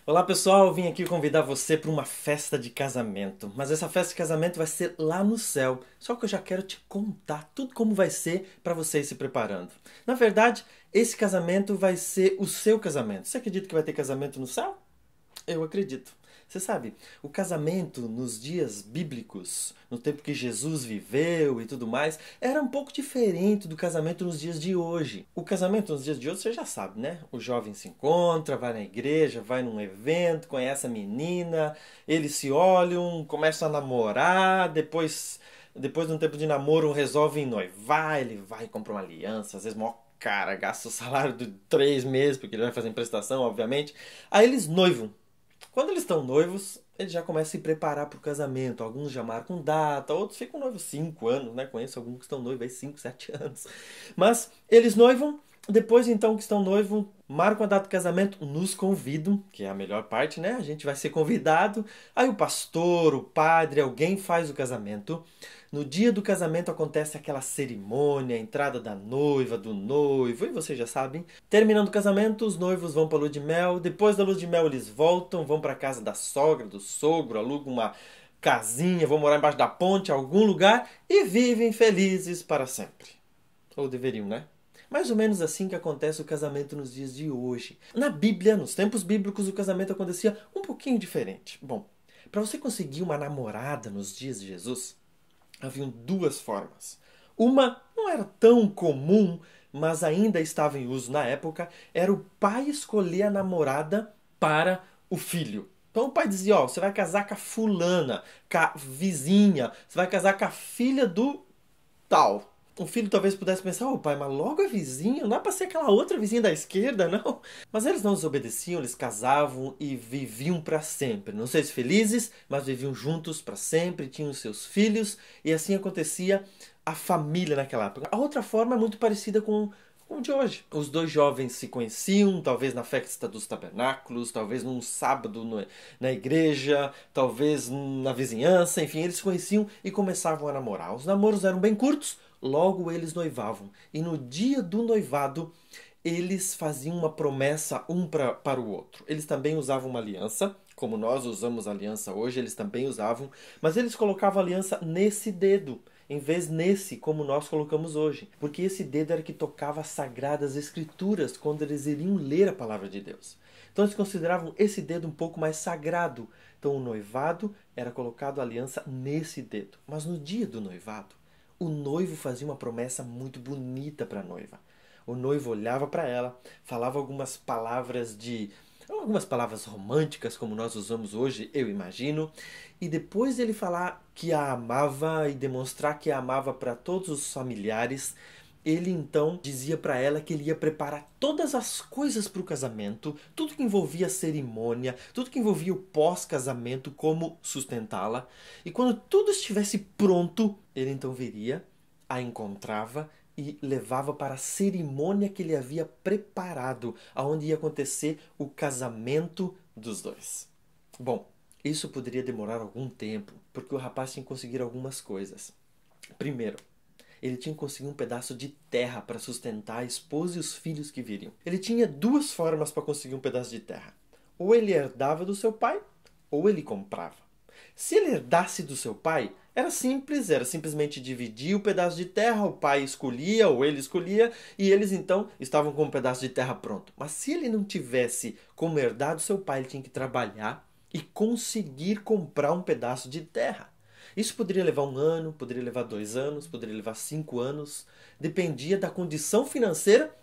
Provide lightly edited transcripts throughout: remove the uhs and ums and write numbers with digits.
Olá pessoal, eu vim aqui convidar você para uma festa de casamento. Mas essa festa de casamento vai ser lá no céu. Só que eu já quero te contar tudo como vai ser para você ir se preparando. Na verdade, esse casamento vai ser o seu casamento. Você acredita que vai ter casamento no céu? Eu acredito. Você sabe, o casamento nos dias bíblicos, no tempo que Jesus viveu e tudo mais, era um pouco diferente do casamento nos dias de hoje. O casamento nos dias de hoje, você já sabe, né? O jovem se encontra, vai na igreja, vai num evento, conhece a menina, eles se olham, começam a namorar, depois de um tempo de namoro, resolvem noivar, ele vai e compra uma aliança, às vezes mó cara, gasta o salário de 3 meses, porque ele vai fazer prestação, obviamente. Aí eles noivam. Quando eles estão noivos, eles já começam a se preparar para o casamento. Alguns já marcam data, outros ficam noivos 5 anos, né? Conheço alguns que estão noivos aí 5, 7 anos. Mas eles noivam, depois então que estão noivos, marcam a data do casamento, nos convidam, que é a melhor parte, né? A gente vai ser convidado. Aí o pastor, o padre, alguém faz o casamento. No dia do casamento acontece aquela cerimônia, a entrada da noiva, do noivo, e vocês já sabem. Terminando o casamento, os noivos vão para a lua de mel. Depois da lua de mel, eles voltam, vão para a casa da sogra, do sogro, alugam uma casinha, vão morar embaixo da ponte, algum lugar, e vivem felizes para sempre. Ou deveriam, né? Mais ou menos assim que acontece o casamento nos dias de hoje. Na Bíblia, nos tempos bíblicos, o casamento acontecia um pouquinho diferente. Bom, para você conseguir uma namorada nos dias de Jesus, haviam duas formas. Uma não era tão comum, mas ainda estava em uso na época, era o pai escolher a namorada para o filho. Então o pai dizia, ó, você vai casar com a fulana, com a vizinha, você vai casar com a filha do tal. O filho talvez pudesse pensar, ô pai, mas logo a vizinha, não dá pra ser aquela outra vizinha da esquerda, não? Mas eles não desobedeciam, eles casavam e viviam para sempre. Não sei se felizes, mas viviam juntos para sempre, tinham seus filhos, e assim acontecia a família naquela época. A outra forma é muito parecida com o de hoje. Os dois jovens se conheciam, talvez na festa dos tabernáculos, talvez num sábado na igreja, talvez na vizinhança, enfim, eles se conheciam e começavam a namorar. Os namoros eram bem curtos, logo eles noivavam. E no dia do noivado, eles faziam uma promessa para o outro. Eles também usavam uma aliança, como nós usamos aliança hoje, eles também usavam, mas eles colocavam a aliança nesse dedo, em vez nesse, como nós colocamos hoje. Porque esse dedo era que tocava as sagradas escrituras, quando eles iriam ler a palavra de Deus. Então eles consideravam esse dedo um pouco mais sagrado. Então o noivado era colocado a aliança nesse dedo. Mas no dia do noivado, o noivo fazia uma promessa muito bonita para a noiva. O noivo olhava para ela, falava algumas palavras românticas, como nós usamos hoje, eu imagino, e depois dele falar que a amava e demonstrar que a amava para todos os familiares, ele então dizia para ela que ele ia preparar todas as coisas para o casamento, tudo que envolvia a cerimônia, tudo que envolvia o pós-casamento, como sustentá-la. E quando tudo estivesse pronto, ele então viria, a encontrava e levava para a cerimônia que ele havia preparado, aonde ia acontecer o casamento dos dois. Bom, isso poderia demorar algum tempo, porque o rapaz tinha que conseguir algumas coisas. Primeiro, ele tinha que conseguir um pedaço de terra para sustentar a esposa e os filhos que viriam. Ele tinha duas formas para conseguir um pedaço de terra. Ou ele herdava do seu pai, ou ele comprava. Se ele herdasse do seu pai, era simples, era simplesmente dividir o pedaço de terra, o pai escolhia ou ele escolhia, e eles então estavam com um pedaço de terra pronto. Mas se ele não tivesse como herdar do seu pai, ele tinha que trabalhar e conseguir comprar um pedaço de terra. Isso poderia levar 1 ano, poderia levar 2 anos, poderia levar 5 anos. Dependia da condição financeira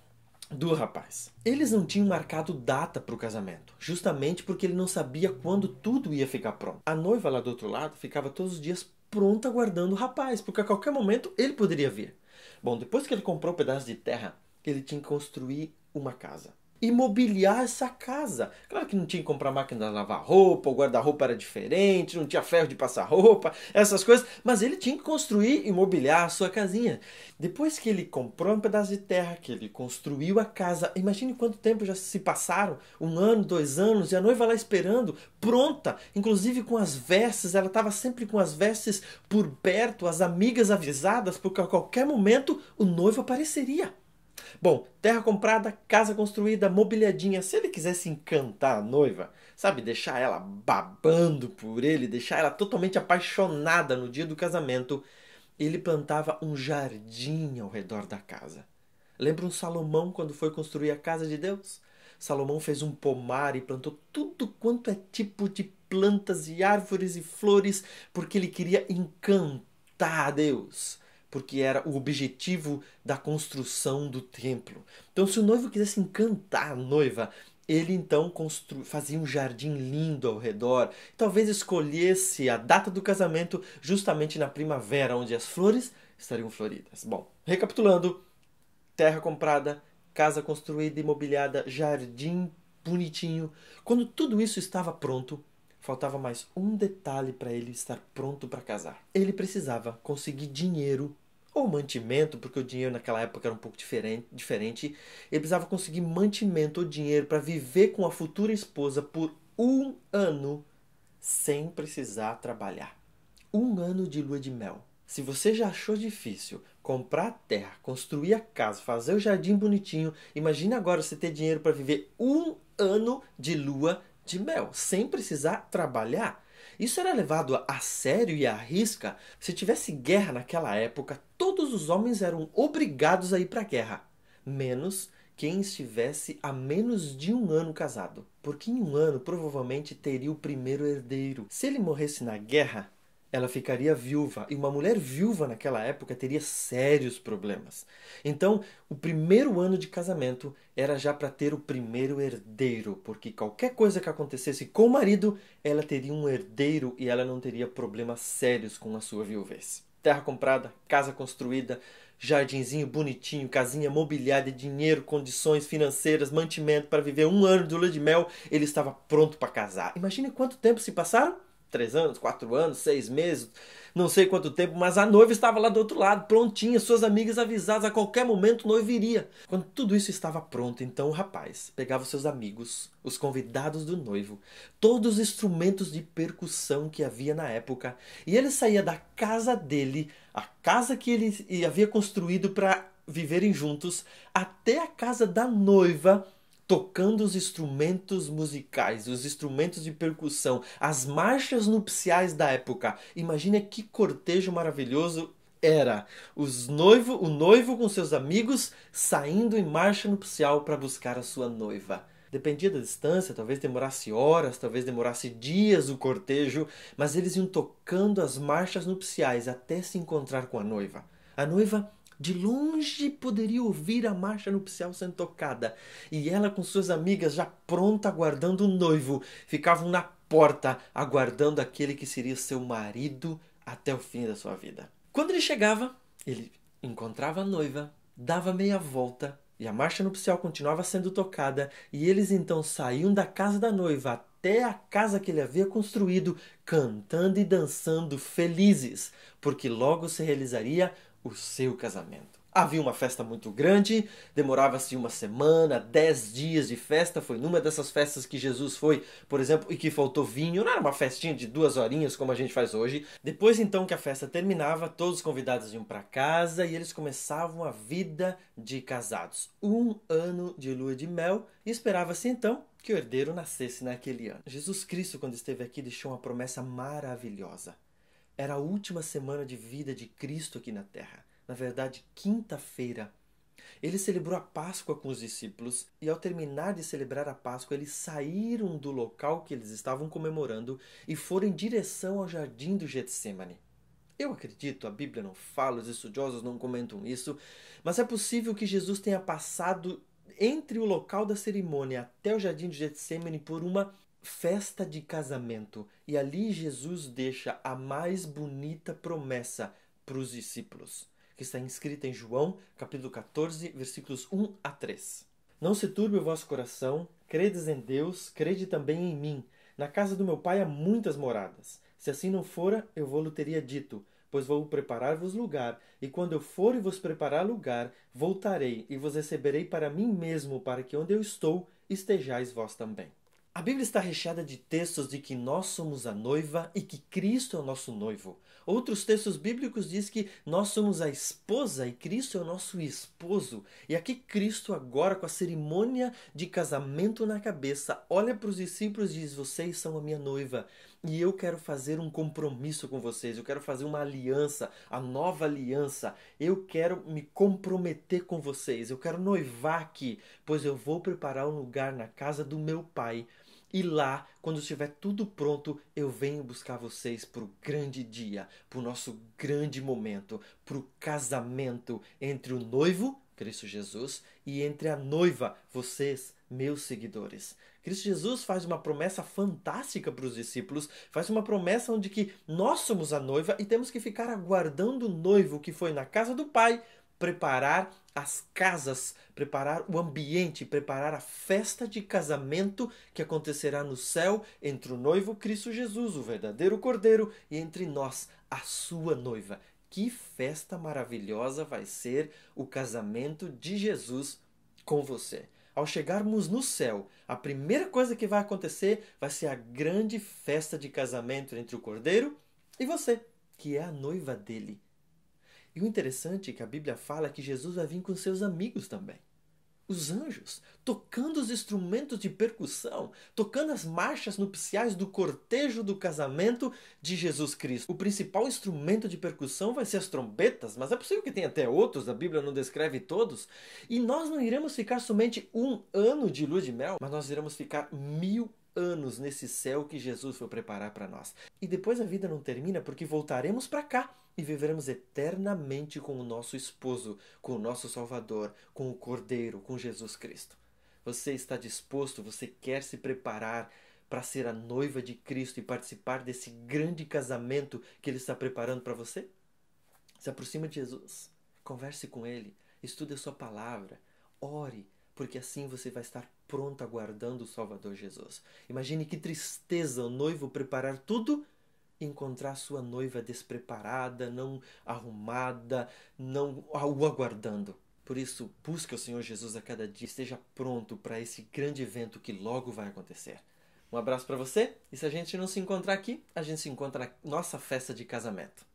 do rapaz. Eles não tinham marcado data para o casamento, justamente porque ele não sabia quando tudo ia ficar pronto. A noiva lá do outro lado ficava todos os dias pronta aguardando o rapaz, porque a qualquer momento ele poderia vir. Bom, depois que ele comprou um pedaço de terra, ele tinha que construir uma casa. E mobiliar essa casa. Claro que não tinha que comprar máquina de lavar roupa, o guarda-roupa era diferente, não tinha ferro de passar roupa, essas coisas, mas ele tinha que construir e mobiliar a sua casinha. Depois que ele comprou um pedaço de terra, que ele construiu a casa, imagine quanto tempo já se passaram, 1 ano, 2 anos, e a noiva lá esperando, pronta, inclusive com as vestes, ela estava sempre com as vestes por perto, as amigas avisadas, porque a qualquer momento o noivo apareceria. Bom, terra comprada, casa construída, mobiliadinha. Se ele quisesse encantar a noiva, sabe, deixar ela babando por ele, deixar ela totalmente apaixonada no dia do casamento, ele plantava um jardim ao redor da casa. Lembra um Salomão quando foi construir a casa de Deus? Salomão fez um pomar e plantou tudo quanto é tipo de plantas e árvores e flores, porque ele queria encantar a Deus, porque era o objetivo da construção do templo. Então, se o noivo quisesse encantar a noiva, ele então fazia um jardim lindo ao redor. Talvez escolhesse a data do casamento justamente na primavera, onde as flores estariam floridas. Bom, recapitulando: terra comprada, casa construída e mobiliada, jardim bonitinho. Quando tudo isso estava pronto, faltava mais um detalhe para ele estar pronto para casar. Ele precisava conseguir dinheiro ou mantimento, porque o dinheiro naquela época era um pouco diferente. Ele precisava conseguir mantimento ou dinheiro para viver com a futura esposa por 1 ano sem precisar trabalhar. 1 ano de lua de mel. Se você já achou difícil comprar a terra, construir a casa, fazer o jardim bonitinho, imagine agora você ter dinheiro para viver 1 ano de lua de mel, sem precisar trabalhar. Isso era levado a sério e à risca. Se tivesse guerra naquela época, todos os homens eram obrigados a ir para a guerra, menos quem estivesse há menos de 1 ano casado, porque em 1 ano provavelmente teria o primeiro herdeiro. Se ele morresse na guerra, ela ficaria viúva, e uma mulher viúva naquela época teria sérios problemas. Então, o primeiro ano de casamento era já para ter o primeiro herdeiro, porque qualquer coisa que acontecesse com o marido, ela teria um herdeiro e ela não teria problemas sérios com a sua viuvez. Terra comprada, casa construída, jardinzinho bonitinho, casinha mobiliada, dinheiro, condições financeiras, mantimento para viver 1 ano de lua de mel, ele estava pronto para casar. Imagine quanto tempo se passaram? 3 anos, 4 anos, 6 meses, não sei quanto tempo, mas a noiva estava lá do outro lado, prontinha, suas amigas avisadas, a qualquer momento o noivo iria. Quando tudo isso estava pronto, então o rapaz pegava os seus amigos, os convidados do noivo, todos os instrumentos de percussão que havia na época, e ele saía da casa dele, a casa que ele havia construído para viverem juntos, até a casa da noiva, tocando os instrumentos musicais, os instrumentos de percussão, as marchas nupciais da época. Imagina que cortejo maravilhoso era. O noivo com seus amigos saindo em marcha nupcial para buscar a sua noiva. Dependia da distância, talvez demorasse horas, talvez demorasse dias o cortejo, mas eles iam tocando as marchas nupciais até se encontrar com a noiva. A noiva de longe poderia ouvir a marcha nupcial sendo tocada, e ela com suas amigas já pronta aguardando o noivo, ficavam na porta aguardando aquele que seria seu marido até o fim da sua vida. Quando ele chegava, ele encontrava a noiva, dava meia volta e a marcha nupcial continuava sendo tocada, e eles então saíam da casa da noiva até a casa que ele havia construído, cantando e dançando felizes, porque logo se realizaria o seu casamento. Havia uma festa muito grande, demorava-se 1 semana, 10 dias de festa. Foi numa dessas festas que Jesus foi, por exemplo, e que faltou vinho. Não era uma festinha de 2 horinhas como a gente faz hoje. Depois então que a festa terminava, todos os convidados iam para casa e eles começavam a vida de casados. 1 ano de lua de mel, e esperava-se então que o herdeiro nascesse naquele ano. Jesus Cristo, quando esteve aqui, deixou uma promessa maravilhosa. Era a última semana de vida de Cristo aqui na Terra. Na verdade, quinta-feira. Ele celebrou a Páscoa com os discípulos e, ao terminar de celebrar a Páscoa, eles saíram do local que eles estavam comemorando e foram em direção ao jardim do Getsêmani. Eu acredito, a Bíblia não fala, os estudiosos não comentam isso, mas é possível que Jesus tenha passado entre o local da cerimônia até o jardim do Getsêmani por uma festa de casamento, e ali Jesus deixa a mais bonita promessa para os discípulos, que está inscrita em João, capítulo 14, versículos 1 a 3. Não se turbe o vosso coração, credes em Deus, crede também em mim. Na casa do meu pai há muitas moradas. Se assim não fora, eu vou-lhe teria dito, pois vou preparar-vos lugar, e quando eu for e vos preparar lugar, voltarei e vos receberei para mim mesmo, para que onde eu estou, estejais vós também. A Bíblia está recheada de textos de que nós somos a noiva e que Cristo é o nosso noivo. Outros textos bíblicos diz que nós somos a esposa e Cristo é o nosso esposo. E aqui Cristo agora com a cerimônia de casamento na cabeça, olha para os discípulos e diz: vocês são a minha noiva e eu quero fazer um compromisso com vocês, eu quero fazer uma aliança, a nova aliança. Eu quero me comprometer com vocês, eu quero noivar aqui, pois eu vou preparar um lugar na casa do meu Pai. E lá, quando estiver tudo pronto, eu venho buscar vocês para o grande dia, para o nosso grande momento, para o casamento entre o noivo, Cristo Jesus, e entre a noiva, vocês, meus seguidores. Cristo Jesus faz uma promessa fantástica para os discípulos, faz uma promessa onde que nós somos a noiva e temos que ficar aguardando o noivo que foi na casa do Pai, preparar as casas, preparar o ambiente, preparar a festa de casamento que acontecerá no céu entre o noivo Cristo Jesus, o verdadeiro Cordeiro, e entre nós, a sua noiva. Que festa maravilhosa vai ser o casamento de Jesus com você. Ao chegarmos no céu, a primeira coisa que vai acontecer vai ser a grande festa de casamento entre o Cordeiro e você, que é a noiva dele. E o interessante é que a Bíblia fala que Jesus vai vir com seus amigos também. Os anjos, tocando os instrumentos de percussão, tocando as marchas nupciais do cortejo do casamento de Jesus Cristo. O principal instrumento de percussão vai ser as trombetas, mas é possível que tenha até outros, a Bíblia não descreve todos. E nós não iremos ficar somente 1 ano de lua de mel, mas nós iremos ficar 1000 anos nesse céu que Jesus foi preparar para nós. E depois a vida não termina porque voltaremos para cá e viveremos eternamente com o nosso esposo, com o nosso Salvador, com o Cordeiro, com Jesus Cristo. Você está disposto, você quer se preparar para ser a noiva de Cristo e participar desse grande casamento que Ele está preparando para você? Se aproxima de Jesus, converse com Ele, estude a sua palavra, ore, porque assim você vai estar pronto aguardando o Salvador Jesus. Imagine que tristeza o noivo preparar tudo e encontrar sua noiva despreparada, não arrumada, não o aguardando. Por isso, busque o Senhor Jesus a cada dia, esteja pronto para esse grande evento que logo vai acontecer. Um abraço para você e se a gente não se encontrar aqui, a gente se encontra na nossa festa de casamento.